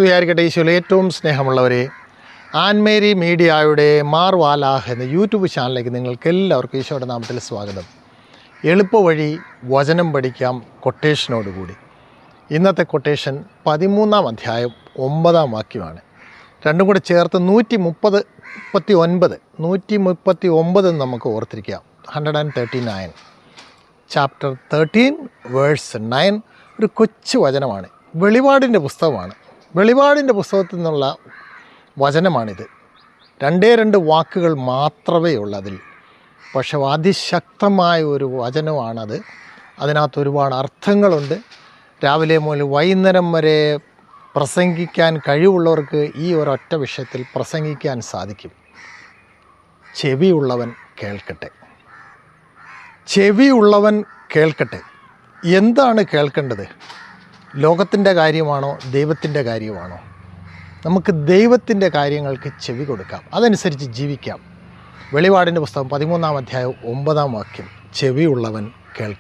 വിചാരിക്കട്ടെ. ഈശോയിൽ ഏറ്റവും സ്നേഹമുള്ളവരെ, ആൻമേരി മീഡിയയുടെ മാർവാലാഹ് എന്ന യൂട്യൂബ് ചാനലിലേക്ക് നിങ്ങൾക്ക് എല്ലാവർക്കും ഈശോയുടെ നാമത്തിൽ സ്വാഗതം. എളുപ്പവഴി വചനം പഠിക്കാം കൊട്ടേഷനോടുകൂടി. ഇന്നത്തെ കൊട്ടേഷൻ 13-ാം അധ്യായം 9-ാം വാക്യമാണ്. രണ്ടും കൂടെ ചേർത്ത് 139 നമുക്ക് ഓർത്തിരിക്കാം. 139 ചാപ്റ്റർ 13 വേഴ്സ് 9. ഒരു കൊച്ചു വചനമാണ്. വെളിപാടിൻ്റെ പുസ്തകമാണ്. വെളിപാടിൻ്റെ പുസ്തകത്തിൽ നിന്നുള്ള വചനമാണിത്. 2 വാക്കുകൾ മാത്രമേ ഉള്ളതിൽ, പക്ഷെ അതിശക്തമായ ഒരു വചനമാണത്. അതിനകത്ത് ഒരുപാട് അർത്ഥങ്ങളുണ്ട്. രാവിലെ മുതൽ വൈകുന്നേരം വരെ പ്രസംഗിക്കാൻ കഴിവുള്ളവർക്ക് ഈ ഒരൊറ്റ വിഷയത്തിൽ പ്രസംഗിക്കാൻ സാധിക്കും. ചെവിയുള്ളവൻ കേൾക്കട്ടെ. ചെവിയുള്ളവൻ കേൾക്കട്ടെ. എന്താണ് കേൾക്കേണ്ടത്? ലോകത്തിൻ്റെ കാര്യമാണോ ദൈവത്തിൻ്റെ കാര്യമാണോ? നമുക്ക് ദൈവത്തിൻ്റെ കാര്യങ്ങൾക്ക് ചെവി കൊടുക്കാം, അതനുസരിച്ച് ജീവിക്കാം. വെളിപാടിൻ്റെ പുസ്തകം 13-ാം അധ്യായം 9-ാം വാക്യം, ചെവിയുള്ളവൻ കേൾക്കട്ടെ.